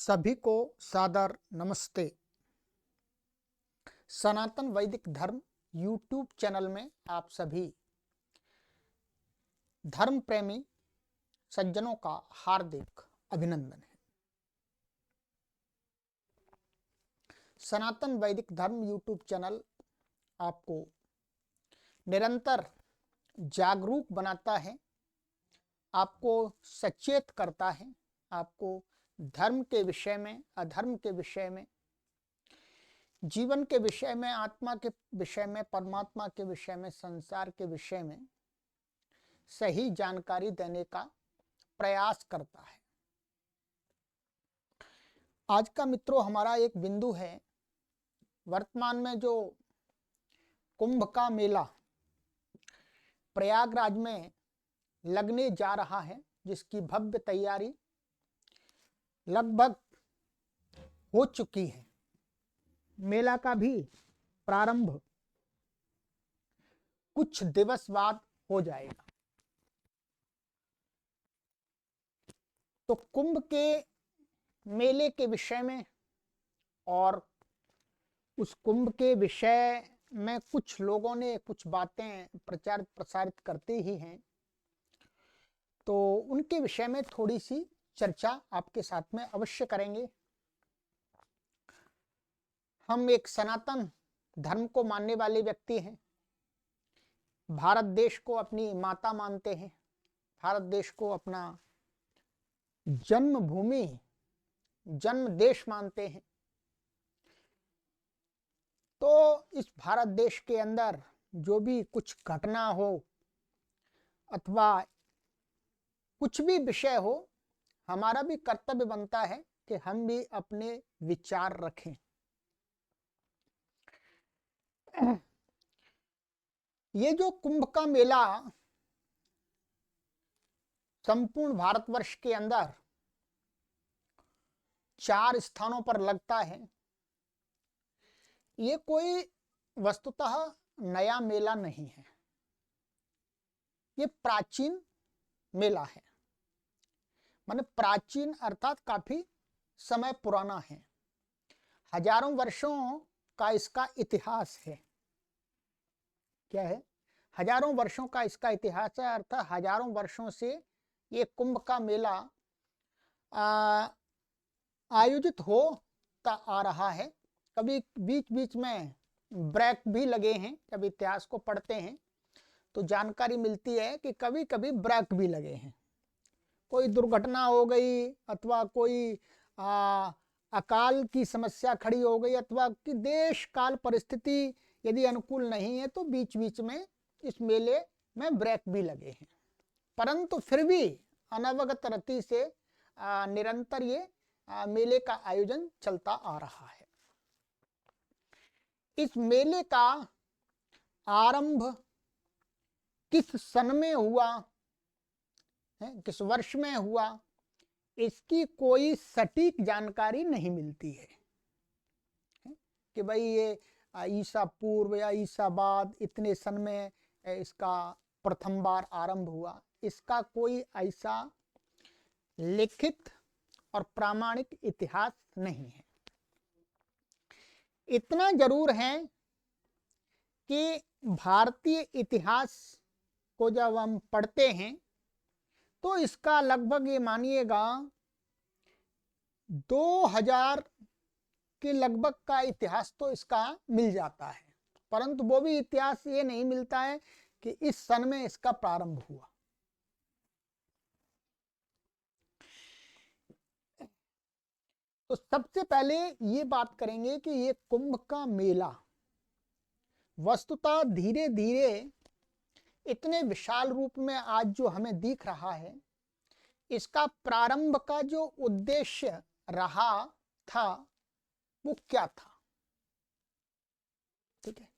सभी को सादर नमस्ते। सनातन वैदिक धर्म यूट्यूब चैनल में आप सभी धर्म प्रेमी सज्जनों का हार्दिक अभिनंदन है। सनातन वैदिक धर्म यूट्यूब चैनल आपको निरंतर जागरूक बनाता है, आपको सचेत करता है, आपको धर्म के विषय में, अधर्म के विषय में, जीवन के विषय में, आत्मा के विषय में, परमात्मा के विषय में, संसार के विषय में सही जानकारी देने का प्रयास करता है। आज का मित्रों हमारा एक बिंदु है, वर्तमान में जो कुंभ का मेला प्रयागराज में लगने जा रहा है, जिसकी भव्य तैयारी लगभग हो चुकी है। मेला का भी प्रारंभ कुछ दिवस बाद हो जाएगा। तो कुंभ के मेले के विषय में और उस कुंभ के विषय में कुछ लोगों ने कुछ बातें प्रचारित प्रसारित करते ही हैं, तो उनके विषय में थोड़ी सी चर्चा आपके साथ में अवश्य करेंगे। हम एक सनातन धर्म को मानने वाले व्यक्ति हैं, भारत देश को अपनी माता मानते हैं, भारत देश को अपना जन्मभूमि, जन्म देश मानते हैं। तो इस भारत देश के अंदर जो भी कुछ घटना हो अथवा कुछ भी विषय हो, हमारा भी कर्तव्य बनता है कि हम भी अपने विचार रखें। ये जो कुंभ का मेला संपूर्ण भारतवर्ष के अंदर 4 स्थानों पर लगता है, ये कोई वस्तुतः नया मेला नहीं है, ये प्राचीन मेला है। माने प्राचीन अर्थात काफी समय पुराना है, हजारों वर्षों का इसका इतिहास है। क्या है? हजारों वर्षों का इसका इतिहास है, अर्थात हजारों वर्षों से ये कुंभ का मेला आयोजित होता आ रहा है। कभी बीच बीच में ब्रेक भी लगे हैं, जब इतिहास को पढ़ते हैं तो जानकारी मिलती है कि कभी कभी ब्रेक भी लगे हैं। कोई दुर्घटना हो गई अथवा कोई अकाल की समस्या खड़ी हो गई अथवा कि देश काल परिस्थिति यदि अनुकूल नहीं है तो बीच बीच में इस मेले में ब्रेक भी लगे हैं, परंतु फिर भी अनवगत रति से निरंतर ये मेले का आयोजन चलता आ रहा है। इस मेले का आरंभ किस सन में हुआ है, किस वर्ष में हुआ, इसकी कोई सटीक जानकारी नहीं मिलती है कि भाई ये ईसा पूर्व या ईसा बाद इतने सन में इसका प्रथम बार आरंभ हुआ। इसका कोई ऐसा लिखित और प्रामाणिक इतिहास नहीं है। इतना जरूर है कि भारतीय इतिहास को जब हम पढ़ते हैं तो इसका लगभग ये मानिएगा 2000 के लगभग का इतिहास तो इसका मिल जाता है, परंतु वो भी इतिहास ये नहीं मिलता है कि इस सन में इसका प्रारंभ हुआ। तो सबसे पहले ये बात करेंगे कि ये कुंभ का मेला वस्तुतः धीरे धीरे इतने विशाल रूप में आज जो हमें दिख रहा है, इसका प्रारंभ का जो उद्देश्य रहा था वो क्या था। ठीक है,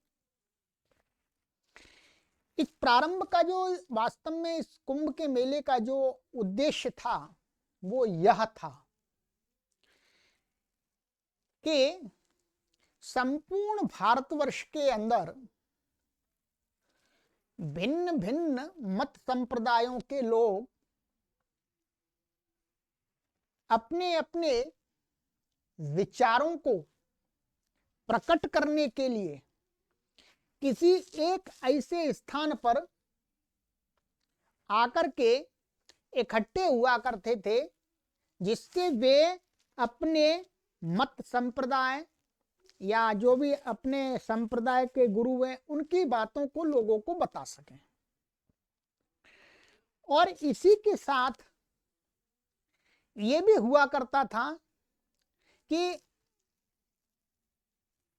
इस प्रारंभ का जो वास्तव में इस कुंभ के मेले का जो उद्देश्य था वो यह था कि संपूर्ण भारतवर्ष के अंदर भिन्न भिन्न मत संप्रदायों के लोग अपने अपने विचारों को प्रकट करने के लिए किसी एक ऐसे स्थान पर आकर के इकट्ठे हुआ करते थे जिससे वे अपने मत संप्रदाय या जो भी अपने संप्रदाय के गुरु हैं उनकी बातों को लोगों को बता सकें। और इसी के साथ ये भी हुआ करता था कि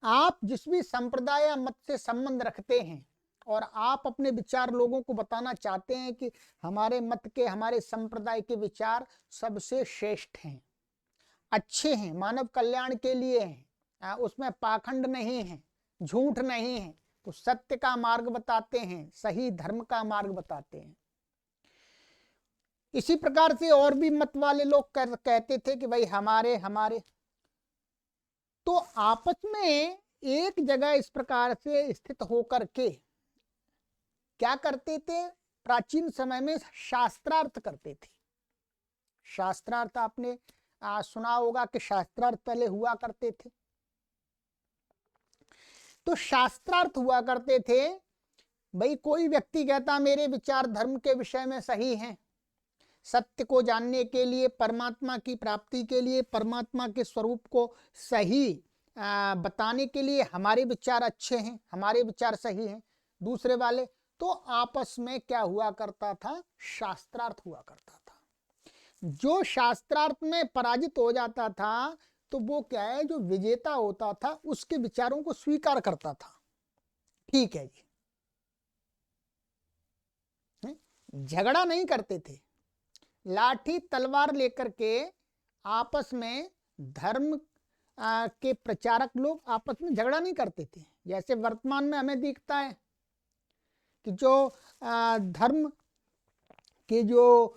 आप जिस भी संप्रदाय या मत से संबंध रखते हैं और आप अपने विचार लोगों को बताना चाहते हैं कि हमारे मत के, हमारे संप्रदाय के विचार सबसे श्रेष्ठ हैं, अच्छे हैं, मानव कल्याण के लिए हैं, उसमें पाखंड नहीं है, झूठ नहीं है, तो सत्य का मार्ग बताते हैं, सही धर्म का मार्ग बताते हैं। इसी प्रकार से और भी मत वाले लोग कहते थे कि भाई हमारे हमारे तो आपस में एक जगह इस प्रकार से स्थित होकर के क्या करते थे, प्राचीन समय में शास्त्रार्थ करते थे। शास्त्रार्थ आपने सुना होगा कि शास्त्रार्थ पहले हुआ करते थे। तो शास्त्रार्थ हुआ करते थे, भाई कोई व्यक्ति कहता मेरे विचार धर्म के विषय में सही हैं, सत्य को जानने के लिए, परमात्मा की प्राप्ति के लिए, परमात्मा के स्वरूप को सही बताने के लिए हमारे विचार अच्छे हैं, हमारे विचार सही हैं। दूसरे वाले तो आपस में क्या हुआ करता था, शास्त्रार्थ हुआ करता था। जो शास्त्रार्थ में पराजित हो जाता था तो वो क्या है, जो विजेता होता था उसके विचारों को स्वीकार करता था। ठीक है जी, झगड़ा नहीं करते थे, लाठी तलवार लेकर के आपस में धर्म के प्रचारक लोग आपस में झगड़ा नहीं करते थे। जैसे वर्तमान में हमें दिखता है कि जो धर्म के जो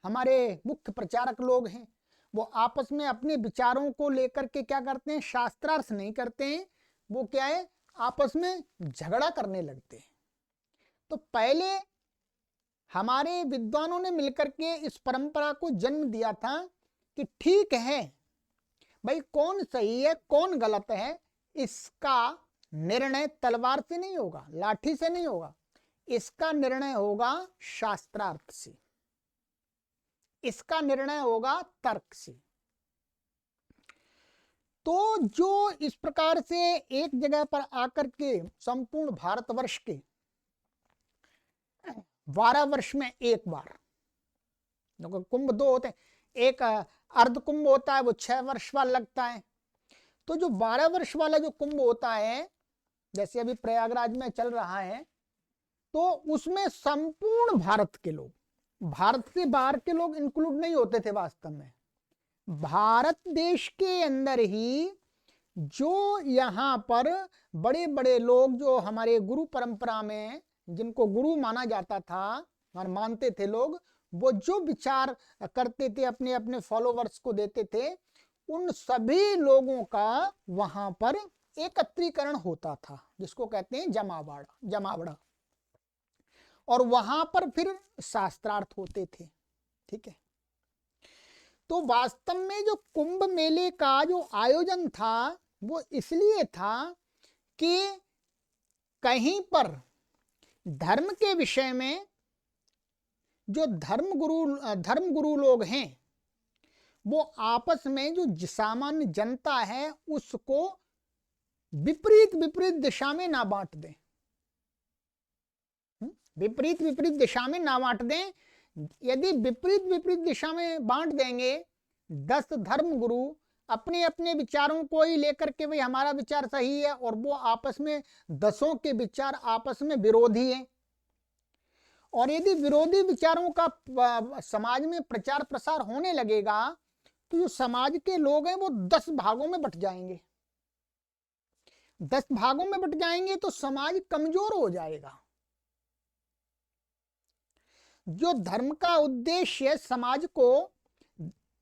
हमारे मुख्य प्रचारक लोग हैं वो आपस में अपने विचारों को लेकर के क्या करते हैं, शास्त्रार्थ नहीं करते हैं, वो क्या है, आपस में झगड़ा करने लगते हैं। तो पहले हमारे विद्वानों ने मिलकर के इस परंपरा को जन्म दिया था कि ठीक है भाई, कौन सही है कौन गलत है इसका निर्णय तलवार से नहीं होगा, लाठी से नहीं होगा, इसका निर्णय होगा शास्त्रार्थ से, इसका निर्णय होगा तर्क से। तो जो इस प्रकार से एक जगह पर आकर के संपूर्ण भारतवर्ष के 12 वर्ष में एक बार, कुंभ 2 होते हैं, एक अर्ध कुंभ होता है वो 6 वर्ष वाला लगता है। तो जो 12 वर्ष वाला जो कुंभ होता है, जैसे अभी प्रयागराज में चल रहा है, तो उसमें संपूर्ण भारत के लोग, भारत से बाहर के लोग इंक्लूड नहीं होते थे। वास्तव में भारत देश के अंदर ही जो यहाँ पर बड़े बड़े लोग, जो हमारे गुरु परंपरा में जिनको गुरु माना जाता था और मानते थे लोग, वो जो विचार करते थे अपने अपने फॉलोवर्स को देते थे, उन सभी लोगों का वहां पर एकत्रीकरण होता था, जिसको कहते हैं जमावड़ा। और वहां पर फिर शास्त्रार्थ होते थे। ठीक है, तो वास्तव में जो कुंभ मेले का जो आयोजन था वो इसलिए था कि कहीं पर धर्म के विषय में जो धर्म गुरु लोग हैं वो आपस में जो सामान्य जनता है उसको विपरीत दिशा में ना बांट दें, विपरीत दिशा में ना बांट दें। यदि विपरीत दिशा में बांट देंगे, 10 धर्म गुरु अपने अपने विचारों को ही लेकर के भाई हमारा विचार सही है, और वो आपस में 10 के विचार आपस में विरोधी हैं, और यदि विरोधी विचारों का समाज में प्रचार प्रसार होने लगेगा तो जो समाज के लोग हैं वो 10 भागों में बट जाएंगे। 10 भागों में बट जाएंगे तो समाज कमजोर हो जाएगा। जो धर्म का उद्देश्य समाज को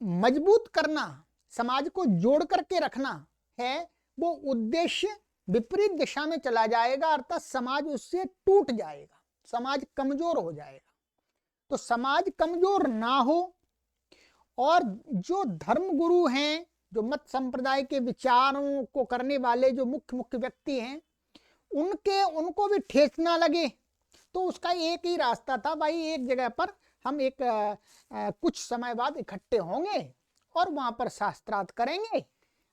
मजबूत करना, समाज को जोड़ करके रखना है, वो उद्देश्य विपरीत दिशा में चला जाएगा, अर्थात समाज उससे टूट जाएगा, समाज कमजोर हो जाएगा। तो समाज कमजोर ना हो और जो धर्म गुरु हैं जो मत संप्रदाय के विचारों को करने वाले जो मुख्य मुख्य व्यक्ति हैं, उनको भी ठेस ना लगे, तो उसका एक ही रास्ता था, भाई एक जगह पर हम एक कुछ समय बाद इकट्ठे होंगे और वहां पर शास्त्रार्थ करेंगे।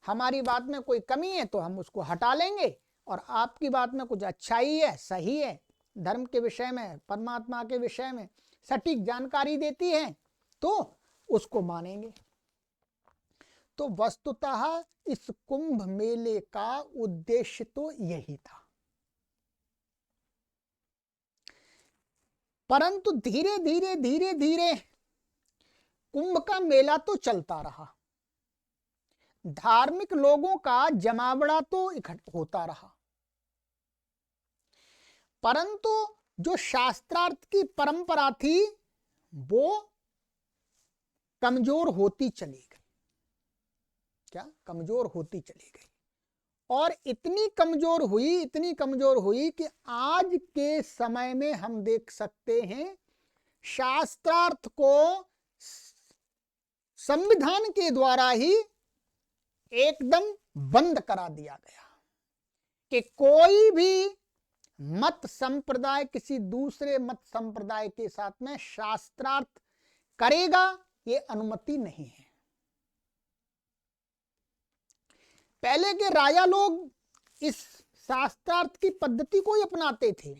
हमारी बात में कोई कमी है तो हम उसको हटा लेंगे, और आपकी बात में कुछ अच्छाई है, सही है, धर्म के विषय में, परमात्मा के विषय में सटीक जानकारी देती है, तो उसको मानेंगे। तो वस्तुतः इस कुंभ मेले का उद्देश्य तो यही था। परंतु धीरे धीरे धीरे धीरे कुंभ का मेला तो चलता रहा, धार्मिक लोगों का जमावड़ा तो इकट्ठा होता रहा, परंतु जो शास्त्रार्थ की परंपरा थी वो कमजोर होती चली गई। क्या? कमजोर होती चली गई, और इतनी कमजोर हुई कि आज के समय में हम देख सकते हैं शास्त्रार्थ को संविधान के द्वारा ही एकदम बंद करा दिया गया कि कोई भी मत संप्रदाय किसी दूसरे मत संप्रदाय के साथ में शास्त्रार्थ करेगा, ये अनुमति नहीं है। पहले के राजा लोग इस शास्त्रार्थ की पद्धति को ही अपनाते थे।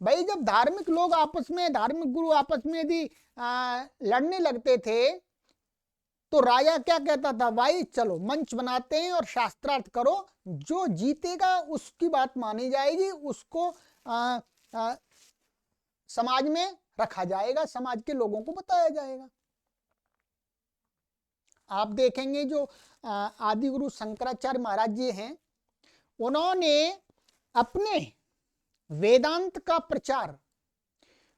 भाई जब धार्मिक लोग आपस में, धार्मिक गुरु आपस में यदि लड़ने लगते थे तो राजा क्या कहता था, भाई चलो मंच बनाते हैं और शास्त्रार्थ करो, जो जीतेगा उसकी बात मानी जाएगी, उसको समाज में रखा जाएगा, समाज के लोगों को बताया जाएगा। आप देखेंगे जो आदि गुरु शंकराचार्य महाराज जी हैं, उन्होंने अपने वेदांत का प्रचार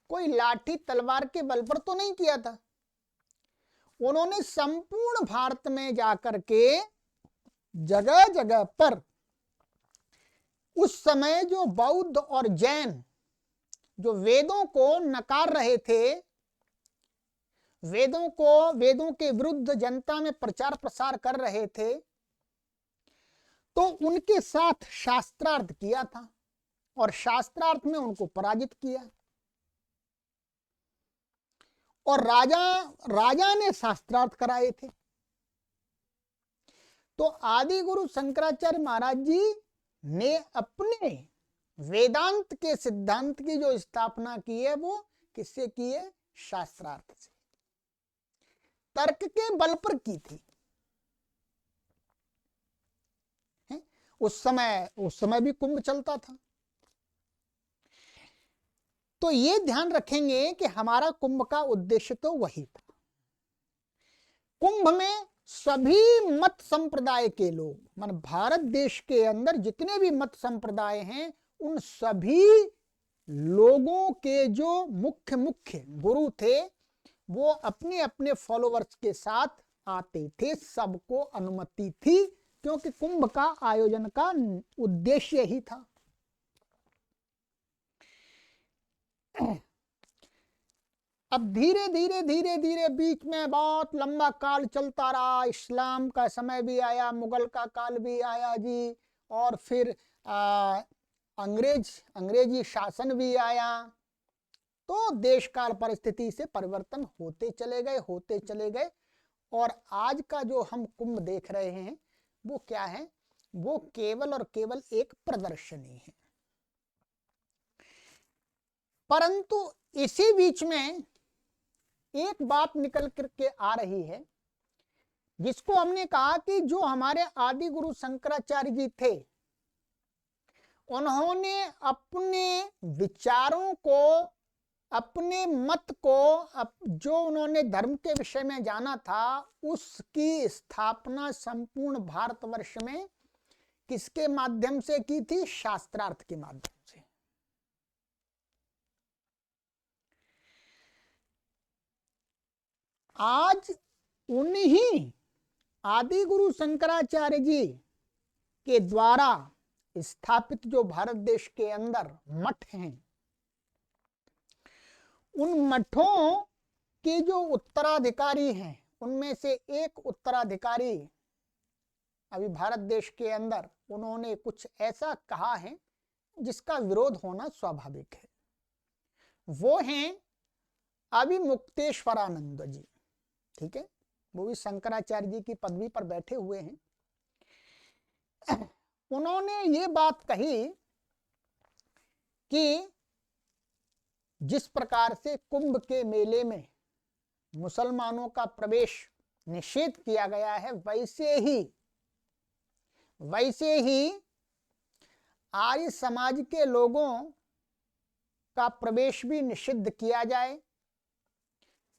कोई लाठी तलवार के बल पर तो नहीं किया था। उन्होंने संपूर्ण भारत में जाकर के जगह जगह पर उस समय जो बौद्ध और जैन जो वेदों को नकार रहे थे, वेदों के विरुद्ध जनता में प्रचार प्रसार कर रहे थे, तो उनके साथ शास्त्रार्थ किया था और शास्त्रार्थ में उनको पराजित किया। और राजा ने शास्त्रार्थ कराए थे। तो आदि गुरु शंकराचार्य महाराज जी ने अपने वेदांत के सिद्धांत की जो स्थापना की है वो किससे की है? शास्त्रार्थ से, तर्क के बल पर की थी। उस समय भी कुंभ चलता था। तो ये ध्यान रखेंगे कि हमारा कुंभ का उद्देश्य तो वही था। कुंभ में सभी मत संप्रदाय के लोग, मान भारत देश के अंदर जितने भी मत संप्रदाय हैं, उन सभी लोगों के जो मुख्य मुख्य गुरु थे वो अपने अपने फॉलोअर्स के साथ आते थे। सबको अनुमति थी, क्योंकि कुंभ का आयोजन का उद्देश्य ही था। अब धीरे धीरे बीच में बहुत लंबा काल चलता रहा। इस्लाम का समय भी आया, मुगल का काल भी आया जी, और फिर अंग्रेजी शासन भी आया। तो देश काल परिस्थिति से परिवर्तन होते चले गए। और आज का जो हम कुंभ देख रहे हैं वो क्या है? वो केवल और केवल एक प्रदर्शनी है। परंतु इसी बीच में एक बात निकल करके आ रही है, जिसको हमने कहा कि जो हमारे आदि गुरु शंकराचार्य जी थे, उन्होंने अपने विचारों को, अपने मत को, जो उन्होंने धर्म के विषय में जाना था, उसकी स्थापना संपूर्ण भारतवर्ष में किसके माध्यम से की थी? शास्त्रार्थ के माध्यम से। आज उन्हीं आदि गुरु शंकराचार्य जी के द्वारा स्थापित जो भारत देश के अंदर मठ हैं, उन मठों के जो उत्तराधिकारी हैं, उनमें से एक उत्तराधिकारी अभी भारत देश के अंदर उन्होंने कुछ ऐसा कहा है जिसका विरोध होना स्वाभाविक है। वो हैं अभिमुक्तेश्वरानंद जी। ठीक है, वो भी शंकराचार्य जी की पदवी पर बैठे हुए हैं। उन्होंने ये बात कही कि जिस प्रकार से कुंभ के मेले में मुसलमानों का प्रवेश निषेध किया गया है, वैसे ही आर्य समाज के लोगों का प्रवेश भी निषिद्ध किया जाए,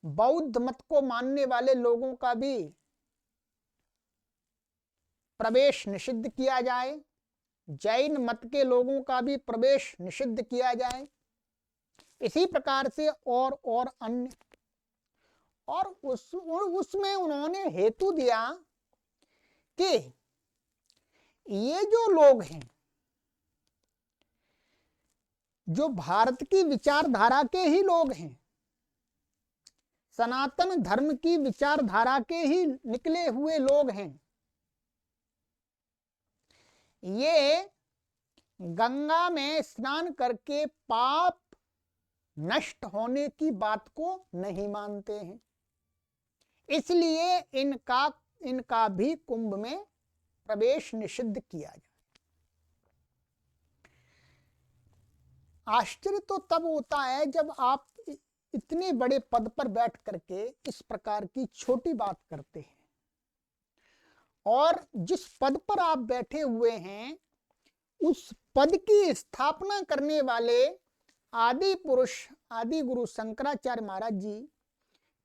बौद्ध मत को मानने वाले लोगों का भी प्रवेश निषिद्ध किया जाए, जैन मत के लोगों का भी प्रवेश निषिद्ध किया जाए, इसी प्रकार से और अन्य। और उसमें उन्होंने हेतु दिया कि ये जो लोग हैं, जो भारत की विचारधारा के ही लोग हैं, सनातन धर्म की विचारधारा के ही निकले हुए लोग हैं, ये गंगा में स्नान करके पाप नष्ट होने की बात को नहीं मानते हैं, इसलिए इनका भी कुंभ में प्रवेश निषिद्ध किया जाए। आश्चर्य तो तब होता है जब आप इतने बड़े पद पर बैठ करके इस प्रकार की छोटी बात करते हैं, और जिस पद पर आप बैठे हुए हैं उस पद की स्थापना करने वाले आदि पुरुष आदि गुरु शंकराचार्य महाराज जी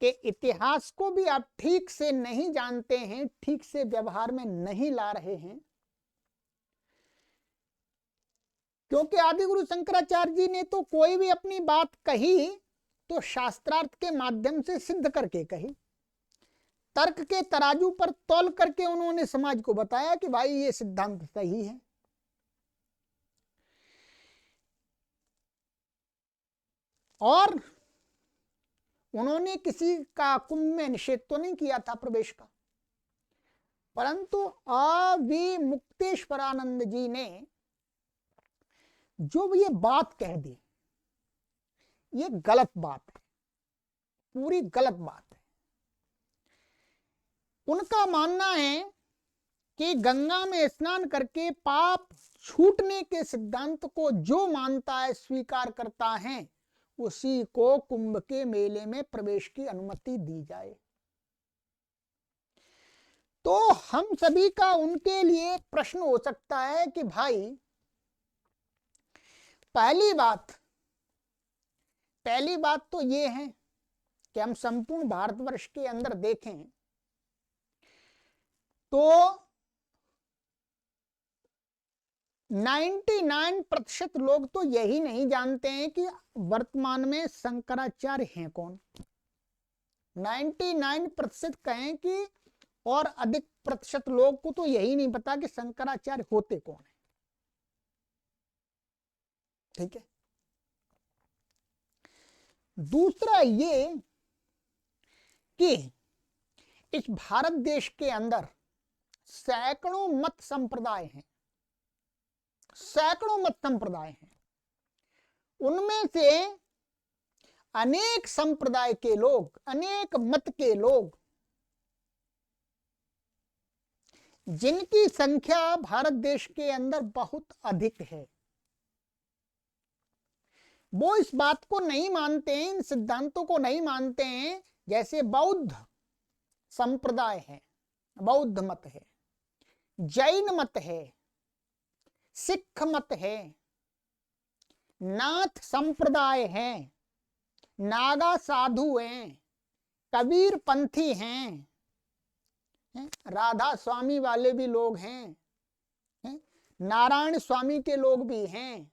के इतिहास को भी आप ठीक से नहीं जानते हैं, ठीक से व्यवहार में नहीं ला रहे हैं। क्योंकि आदि गुरु शंकराचार्य जी ने तो कोई भी अपनी बात कही तो शास्त्रार्थ के माध्यम से सिद्ध करके कही, तर्क के तराजू पर तौल करके उन्होंने समाज को बताया कि भाई ये सिद्धांत सही है। और उन्होंने किसी का कुंभ में निषेध तो नहीं किया था प्रवेश का, परंतु अभिमुक्तेश्वरानंद जी ने जो ये बात कह दी, ये गलत बात है, पूरी गलत बात है। उनका मानना है कि गंगा में स्नान करके पाप छूटने के सिद्धांत को जो मानता है, स्वीकार करता है, उसी को कुंभ के मेले में प्रवेश की अनुमति दी जाए। तो हम सभी का उनके लिए प्रश्न हो सकता है कि भाई पहली बात तो ये है कि हम संपूर्ण भारतवर्ष के अंदर देखें तो 99% लोग तो यही नहीं जानते हैं कि वर्तमान में शंकराचार्य हैं कौन। 99% कहें कि और अधिक प्रतिशत लोग को तो यही नहीं पता कि शंकराचार्य होते कौन है। ठीक है, दूसरा ये कि इस भारत देश के अंदर सैकड़ों मत संप्रदाय हैं, उनमें से अनेक संप्रदाय के लोग, अनेक मत के लोग, जिनकी संख्या भारत देश के अंदर बहुत अधिक है, वो इस बात को नहीं मानते हैं, इन सिद्धांतों को नहीं मानते हैं। जैसे बौद्ध संप्रदाय है, बौद्ध मत है, जैन मत है, सिख मत है, नाथ संप्रदाय है, नागा साधु हैं, कबीर पंथी हैं, राधा स्वामी वाले भी लोग हैं, नारायण स्वामी के लोग भी हैं,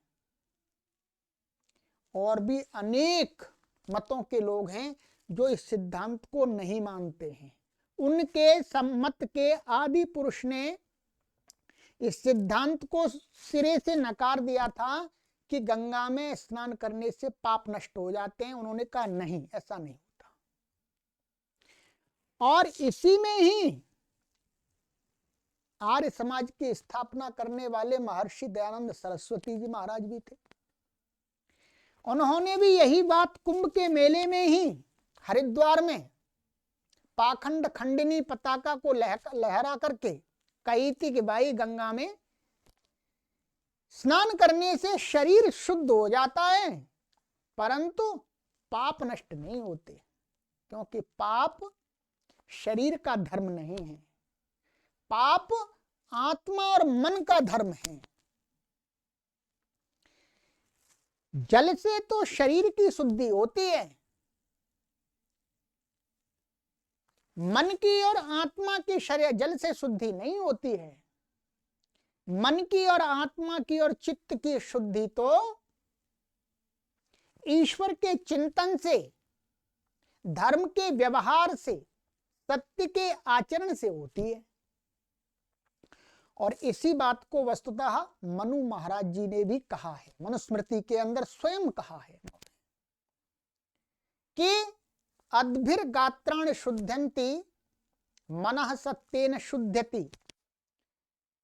और भी अनेक मतों के लोग हैं जो इस सिद्धांत को नहीं मानते हैं। उनके सम्मत के आदि पुरुष ने इस सिद्धांत को सिरे से नकार दिया था कि गंगा में स्नान करने से पाप नष्ट हो जाते हैं। उन्होंने कहा नहीं, ऐसा नहीं होता। और इसी में ही आर्य समाज की स्थापना करने वाले महर्षि दयानंद सरस्वती जी महाराज भी थे। उन्होंने भी यही बात कुंभ के मेले में ही हरिद्वार में पाखंड खंडिनी पताका को लहरा करके कही थी कि भाई गंगा में स्नान करने से शरीर शुद्ध हो जाता है, परंतु पाप नष्ट नहीं होते, क्योंकि पाप शरीर का धर्म नहीं है, पाप आत्मा और मन का धर्म है। जल से तो शरीर की शुद्धि होती है, मन की और आत्मा की शरीर जल से शुद्धि नहीं होती है। मन की और आत्मा की और चित्त की शुद्धि तो ईश्वर के चिंतन से, धर्म के व्यवहार से, सत्य के आचरण से होती है। और इसी बात को वस्तुतः मनु महाराज जी ने भी कहा है, मनुस्मृति के अंदर स्वयं कहा है कि अद्भिर्गात्राणि शुद्ध्यन्ति मनः सत्येन शुद्ध्यति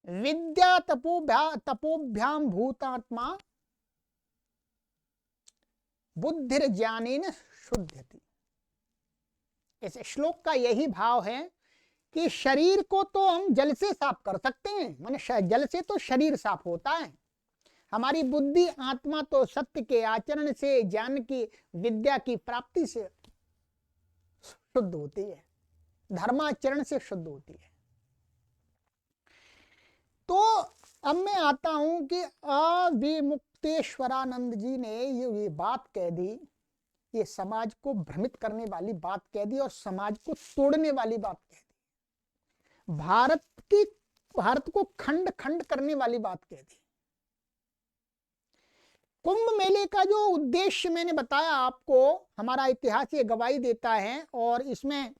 विद्या तपोभ्याम भूतात्मा बुद्धिर्ज्ञानेन शुद्ध्यति। इस श्लोक का यही भाव है कि शरीर को तो हम जल से साफ कर सकते हैं, माने जल से तो शरीर साफ होता है, हमारी बुद्धि आत्मा तो सत्य के आचरण से, ज्ञान की, विद्या की प्राप्ति से शुद्ध होती है, धर्माचरण से शुद्ध होती है। तो अब मैं आता हूं कि अविमुक्तेश्वरानंद जी ने ये बात कह दी, ये समाज को भ्रमित करने वाली बात कह दी और समाज को तोड़ने वाली बात कह दी, भारत को खंड खंड करने वाली बात कह दी। कुंभ मेले का जो उद्देश्य मैंने बताया आपको, हमारा इतिहास ये गवाही देता है। और इसमें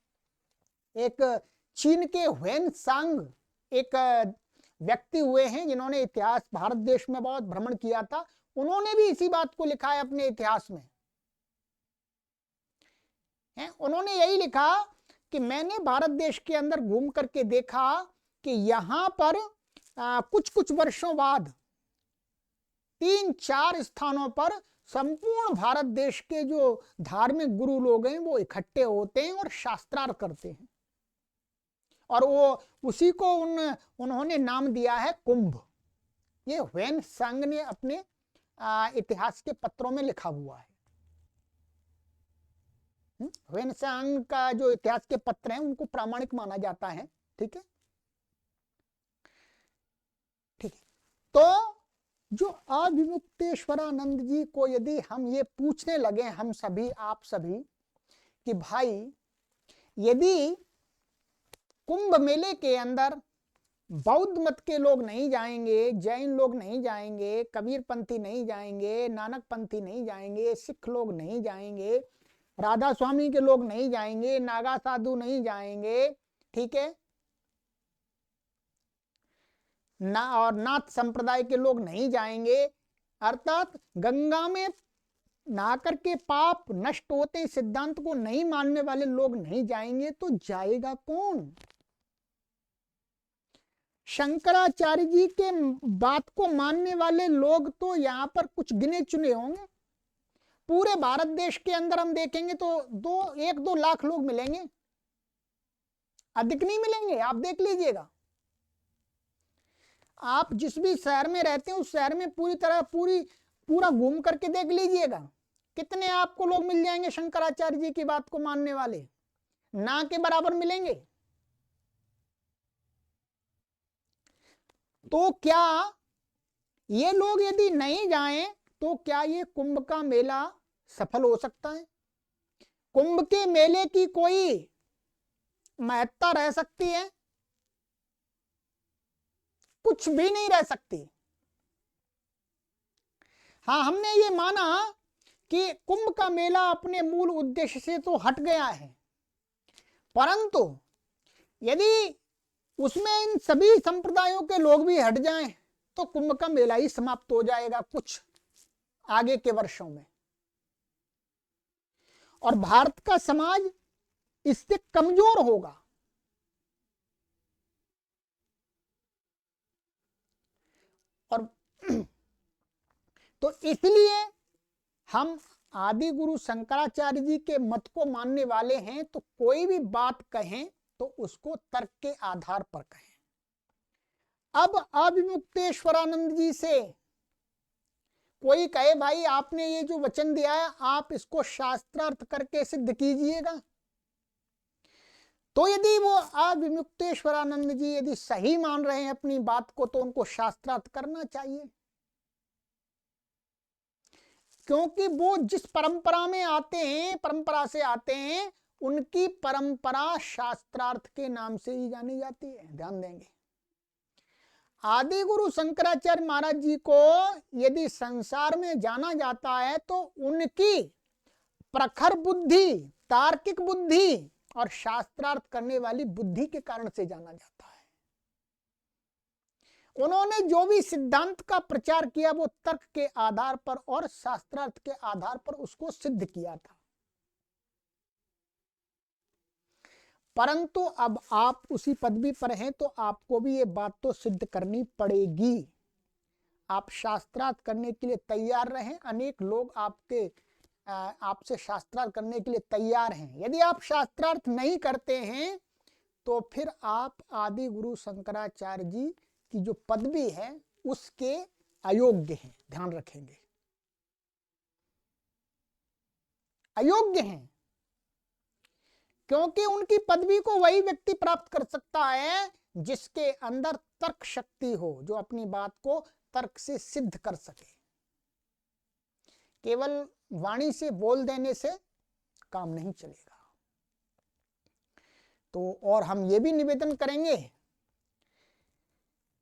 एक चीन के ह्वेनसांग एक व्यक्ति हुए हैं जिन्होंने इतिहास भारत देश में बहुत भ्रमण किया था, उन्होंने भी इसी बात को लिखा है अपने इतिहास में। उन्होंने यही लिखा कि मैंने भारत देश के अंदर घूम करके देखा कि यहाँ पर कुछ कुछ वर्षों बाद 3-4 स्थानों पर संपूर्ण भारत देश के जो धार्मिक गुरु लोग हैं वो इकट्ठे होते हैं और शास्त्रार्थ करते हैं, और वो उसी को उन्होंने नाम दिया है कुंभ। ये ह्वेनसांग ने अपने इतिहास के पत्रों में लिखा हुआ है। ह्वेनसांग का जो इतिहास के पत्र हैं उनको प्रामाणिक माना जाता है। ठीक है, ठीक है। तो जो अविमुक्तेश्वरानंद जी को यदि हम ये पूछने लगे, हम सभी, आप सभी, कि भाई यदि कुंभ मेले के अंदर बौद्ध मत के लोग नहीं जाएंगे, जैन लोग नहीं जाएंगे, कबीर पंथी नहीं जाएंगे, नानक पंथी नहीं जाएंगे, सिख लोग नहीं जाएंगे, राधा स्वामी के लोग नहीं जाएंगे, नागा साधु नहीं जाएंगे, ठीक है ना, और नाथ संप्रदाय के लोग नहीं जाएंगे, अर्थात गंगा में नहा करके पाप नष्ट होते सिद्धांत को नहीं मानने वाले लोग नहीं जाएंगे, तो जाएगा कौन? शंकराचार्य जी के बात को मानने वाले लोग तो यहाँ पर कुछ गिने चुने होंगे। पूरे भारत देश के अंदर हम देखेंगे तो 1-2 लाख लोग मिलेंगे, अधिक नहीं मिलेंगे। आप देख लीजिएगा, आप जिस भी शहर में रहते हैं उस शहर में पूरा घूम करके देख लीजिएगा, कितने आपको लोग मिल जाएंगे शंकराचार्य जी की बात को मानने वाले, ना के बराबर मिलेंगे। तो क्या ये लोग यदि नहीं जाएं तो क्या ये कुंभ का मेला सफल हो सकता है? कुंभ के मेले की कोई महत्ता रह सकती है? कुछ भी नहीं रह सकती। हाँ, हमने ये माना कि कुंभ का मेला अपने मूल उद्देश्य से तो हट गया है, परंतु यदि उसमें इन सभी संप्रदायों के लोग भी हट जाएं तो कुंभ का मेला ही समाप्त हो जाएगा कुछ आगे के वर्षों में। और भारत का समाज इससे कमजोर होगा। और तो इसलिए हम आदि गुरु शंकराचार्य जी के मत को मानने वाले हैं, तो कोई भी बात कहें तो उसको तर्क के आधार पर कहें। अब अविमुक्तेश्वरानंद जी से कोई कहे भाई आपने ये जो वचन दिया है आप इसको शास्त्रार्थ करके सिद्ध कीजिएगा, तो यदि वो अविमुक्तेश्वरानंद जी यदि सही मान रहे हैं अपनी बात को, तो उनको शास्त्रार्थ करना चाहिए, क्योंकि वो जिस परंपरा में आते हैं, परंपरा से आते हैं, उनकी परंपरा शास्त्रार्थ के नाम से ही जानी जाती है। ध्यान देंगे, आदि गुरु शंकराचार्य महाराज जी को यदि संसार में जाना जाता है तो उनकी प्रखर बुद्धि, तार्किक बुद्धि और शास्त्रार्थ करने वाली बुद्धि के कारण से जाना जाता है। उन्होंने जो भी सिद्धांत का प्रचार किया वो तर्क के आधार पर और शास्त्रार्थ के आधार पर उसको सिद्ध किया था। परंतु अब आप उसी पदवी पर हैं तो आपको भी ये बात तो सिद्ध करनी पड़ेगी। आप शास्त्रार्थ करने के लिए तैयार रहें, अनेक लोग आपसे शास्त्रार्थ करने के लिए तैयार हैं। यदि आप शास्त्रार्थ नहीं करते हैं तो फिर आप आदि गुरु शंकराचार्य जी की जो पदवी है उसके अयोग्य हैं। ध्यान रखेंगे, अयोग्य हैं, क्योंकि उनकी पदवी को वही व्यक्ति प्राप्त कर सकता है जिसके अंदर तर्क शक्ति हो, जो अपनी बात को तर्क से सिद्ध कर सके। केवल वाणी से बोल देने से काम नहीं चलेगा। तो और हम ये भी निवेदन करेंगे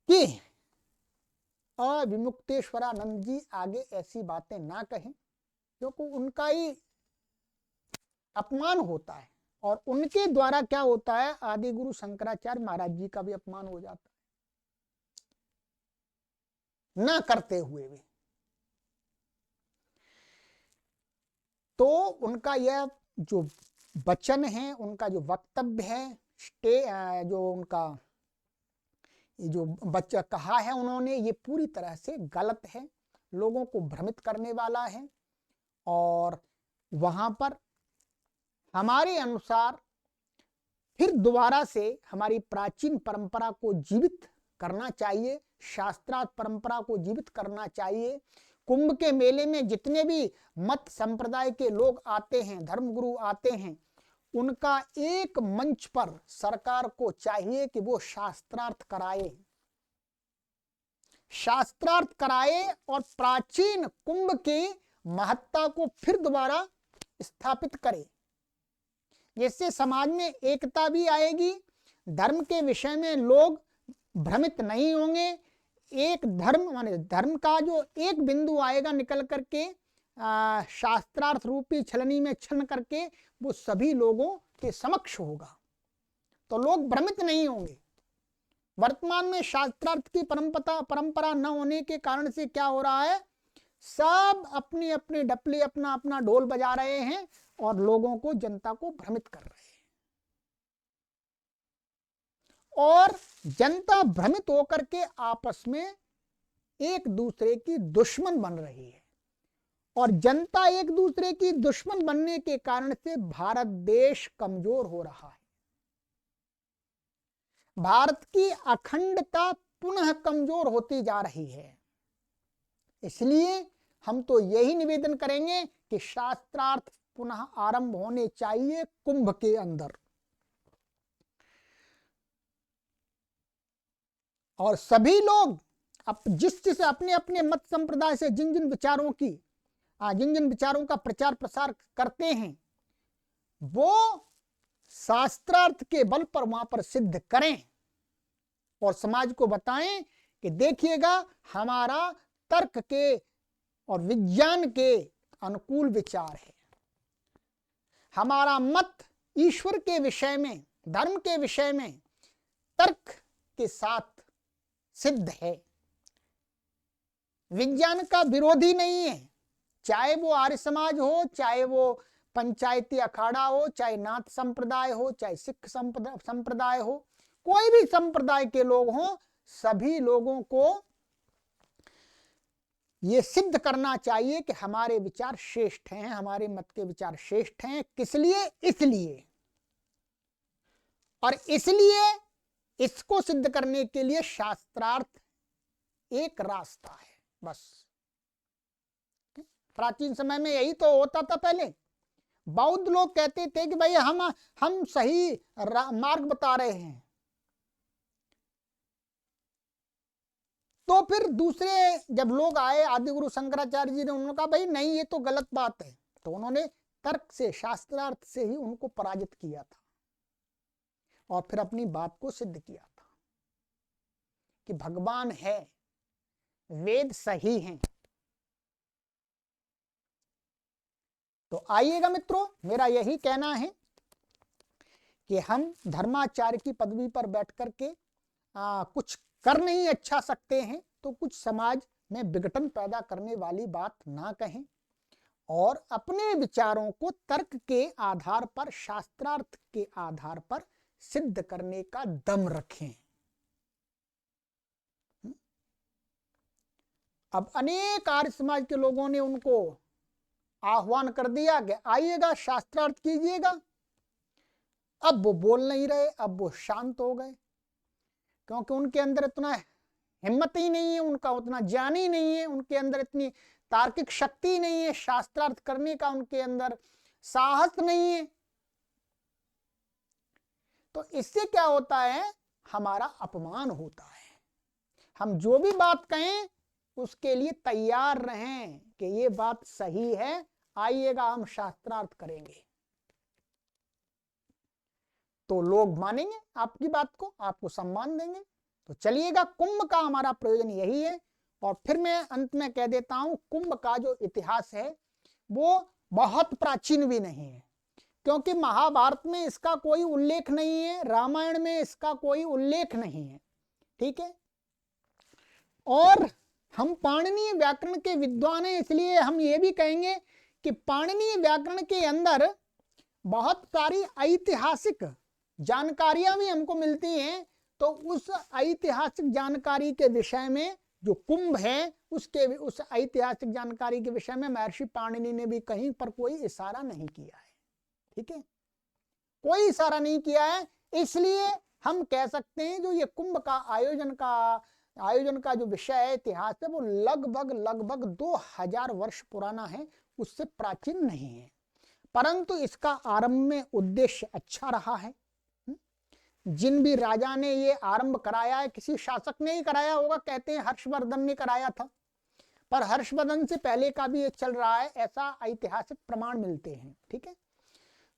कि अविमुक्तेश्वरानंद जी आगे ऐसी बातें ना कहें, क्योंकि उनका ही अपमान होता है और उनके द्वारा क्या होता है, आदि गुरु शंकराचार्य महाराज जी का भी अपमान हो जाता है ना करते हुए भी। तो उनका यह जो वचन है, उनका जो वक्तव्य है, जो उनका जो बच्चा कहा है उन्होंने, ये पूरी तरह से गलत है, लोगों को भ्रमित करने वाला है। और वहां पर हमारे अनुसार फिर दोबारा से हमारी प्राचीन परंपरा को जीवित करना चाहिए, शास्त्रार्थ परंपरा को जीवित करना चाहिए। कुंभ के मेले में जितने भी मत संप्रदाय के लोग आते हैं, धर्मगुरु आते हैं, उनका एक मंच पर सरकार को चाहिए कि वो शास्त्रार्थ कराए, शास्त्रार्थ कराए और प्राचीन कुंभ की महत्ता को फिर दोबारा स्थापित करे, जिससे समाज में एकता भी आएगी, धर्म के विषय में लोग भ्रमित नहीं होंगे। एक धर्म माने धर्म का जो एक बिंदु आएगा निकल करके शास्त्रार्थ रूपी छलनी में छलन करके वो सभी लोगों के समक्ष होगा, तो लोग भ्रमित नहीं होंगे। वर्तमान में शास्त्रार्थ की परंपरा न होने के कारण से क्या हो रहा है, सब अपनी अपनी डपली अपना अपना ढोल बजा रहे हैं और लोगों को, जनता को भ्रमित कर रहे हैं, और जनता भ्रमित होकर के आपस में एक दूसरे की दुश्मन बन रही है। और जनता एक दूसरे की दुश्मन बनने के कारण से भारत देश कमजोर हो रहा है, भारत की अखंडता पुनः कमजोर होती जा रही है। इसलिए हम तो यही निवेदन करेंगे कि शास्त्रार्थ पुनः आरंभ होने चाहिए कुंभ के अंदर, और सभी लोग जिस अपने अपने मत संप्रदाय से जिन जिन विचारों का प्रचार प्रसार करते हैं, वो शास्त्रार्थ के बल पर वहां पर सिद्ध करें और समाज को बताएं कि देखिएगा हमारा तर्क के और विज्ञान के अनुकूल विचार है, हमारा मत ईश्वर के विषय में, धर्म के विषय में तर्क के साथ सिद्ध है, विज्ञान का विरोधी नहीं है। चाहे वो आर्य समाज हो, चाहे वो पंचायती अखाड़ा हो, चाहे नाथ संप्रदाय हो, चाहे सिख संप्रदाय हो, कोई भी संप्रदाय के लोग हों, सभी लोगों को ये सिद्ध करना चाहिए कि हमारे विचार श्रेष्ठ हैं, हमारे मत के विचार श्रेष्ठ हैं। किस लिए? इसलिए, और इसलिए इसको सिद्ध करने के लिए शास्त्रार्थ एक रास्ता है, बस। प्राचीन समय में यही तो होता था। पहले बौद्ध लोग कहते थे कि भाई हम सही मार्ग बता रहे हैं, तो फिर दूसरे जब लोग आए, आदि गुरु शंकराचार्य जी ने उन्होंने कहा भाई नहीं, ये तो गलत बात है। तो उन्होंने तर्क से, शास्त्रार्थ से ही उनको पराजित किया था और फिर अपनी बात को सिद्ध किया था कि भगवान है, वेद सही हैं। तो आइएगा मित्रों, मेरा यही कहना है कि हम धर्माचार्य की पदवी पर बैठ करके कुछ कर नहीं अच्छा सकते हैं, तो कुछ समाज में विघटन पैदा करने वाली बात ना कहें और अपने विचारों को तर्क के आधार पर, शास्त्रार्थ के आधार पर सिद्ध करने का दम रखें। अब अनेक आर्य समाज के लोगों ने उनको आह्वान कर दिया कि आइएगा, शास्त्रार्थ कीजिएगा। अब वो बोल नहीं रहे, अब वो शांत हो गए, क्योंकि उनके अंदर इतना हिम्मत ही नहीं है, उनका उतना ज्ञान ही नहीं है, उनके अंदर इतनी तार्किक शक्ति नहीं है, शास्त्रार्थ करने का उनके अंदर साहस नहीं है। तो इससे क्या होता है? हमारा अपमान होता है। हम जो भी बात कहें उसके लिए तैयार रहें कि ये बात सही है, आइएगा हम शास्त्रार्थ करेंगे, तो लोग मानेंगे आपकी बात को, आपको सम्मान देंगे। तो चलिएगा, कुंभ का हमारा प्रयोजन यही है। और फिर मैं अंत में कह देता हूं, कुंभ का जो इतिहास है वो बहुत प्राचीन भी नहीं है, क्योंकि महाभारत में इसका कोई उल्लेख नहीं है, रामायण में इसका कोई उल्लेख नहीं है, ठीक है। और हम पाणिनीय व्याकरण के विद्वान हैं, इसलिए हम ये भी कहेंगे कि पाणिनीय व्याकरण के अंदर बहुत सारी ऐतिहासिक जानकारियां भी हमको मिलती हैं। तो उस ऐतिहासिक जानकारी के विषय में जो कुंभ है, उस ऐतिहासिक जानकारी के विषय में महर्षि पाणिनि ने भी कहीं पर कोई इशारा नहीं किया है, ठीक है, कोई इशारा नहीं किया है। इसलिए हम कह सकते हैं जो ये कुंभ का आयोजन का जो विषय है, इतिहास है, वो लगभग 2000 वर्ष पुराना है, उससे प्राचीन नहीं है। परंतु इसका आरंभ में उद्देश्य अच्छा रहा है। जिन भी राजा ने ये आरंभ कराया है, किसी शासक ने ही कराया होगा, कहते हैं हर्षवर्धन ने कराया था, पर हर्षवर्धन से पहले का भी ये चल रहा है, ऐसा ऐतिहासिक प्रमाण मिलते हैं, ठीक है।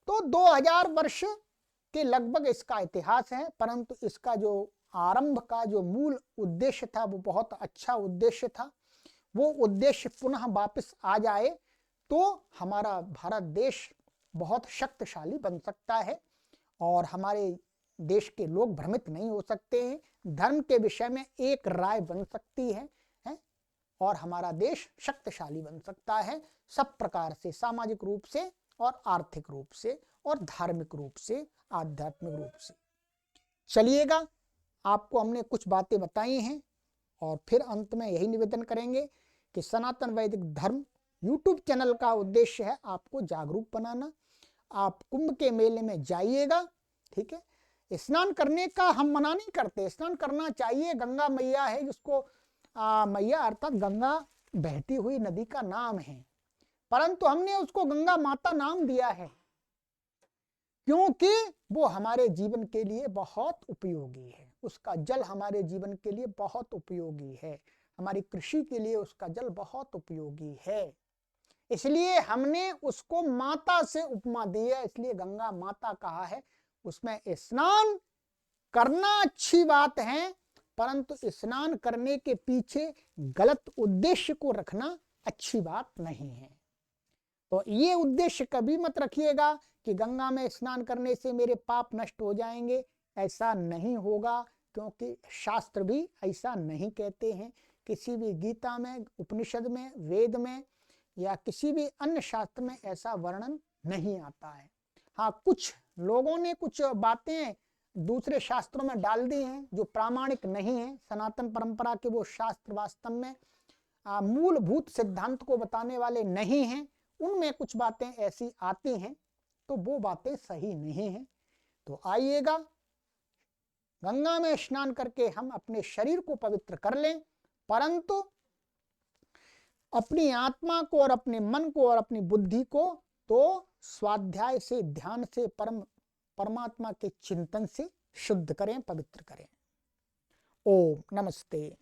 तो 2000 वर्ष के लगभग इसका इतिहास है, परंतु इसका जो आरंभ का जो मूल उद्देश्य था वो बहुत अच्छा उद्देश्य था। वो उद्देश्य पुनः वापस आ जाए तो हमारा भारत देश बहुत शक्तिशाली बन सकता है और हमारे देश के लोग भ्रमित नहीं हो सकते हैं, धर्म के विषय में एक राय बन सकती है और हमारा देश शक्तिशाली बन सकता है, सब प्रकार से, सामाजिक रूप से और आर्थिक रूप से और धार्मिक रूप से, आध्यात्मिक रूप से। चलिएगा, आपको हमने कुछ बातें बताई हैं और फिर अंत में यही निवेदन करेंगे कि सनातन वैदिक धर्म यूट्यूब चैनल का उद्देश्य है आपको जागरूक बनाना। आप कुंभ के मेले में जाइएगा, ठीक है। स्नान करने का हम मना नहीं करते, स्नान करना चाहिए, गंगा मैया है जिसको मैया अर्थात गंगा बहती हुई नदी का नाम है, परंतु हमने उसको गंगा माता नाम दिया है क्योंकि वो हमारे जीवन के लिए बहुत उपयोगी है, उसका जल हमारे जीवन के लिए बहुत उपयोगी है, हमारी कृषि के लिए उसका जल बहुत उपयोगी है, इसलिए हमने उसको माता से उपमा दी है, इसलिए गंगा माता कहा है। उसमें स्नान करना अच्छी बात है, परंतु स्नान करने के पीछे गलत उद्देश्य को रखना अच्छी बात नहीं है। तो ये उद्देश्य कभी मत रखिएगा कि गंगा में स्नान करने से मेरे पाप नष्ट हो जाएंगे, ऐसा नहीं होगा, क्योंकि शास्त्र भी ऐसा नहीं कहते हैं। किसी भी गीता में, उपनिषद में, वेद में या किसी भी अन्य शास्त्र में ऐसा वर्णन नहीं आता है। हाँ, कुछ लोगों ने कुछ बातें दूसरे शास्त्रों में डाल दी हैं जो प्रामाणिक नहीं है। सनातन परंपरा के वो शास्त्र वास्तव में मूलभूत सिद्धांत को बताने वाले नहीं हैं। उनमें कुछ बातें ऐसी आती हैं तो वो बातें सही नहीं हैं। तो आइएगा, गंगा में स्नान करके हम अपने शरीर को पवित्र कर लें, परंतु अपनी आत्मा को और अपने मन को और अपनी बुद्धि को तो स्वाध्याय से, ध्यान से, परमात्मा के चिंतन से शुद्ध करें, पवित्र करें। ओम नमस्ते।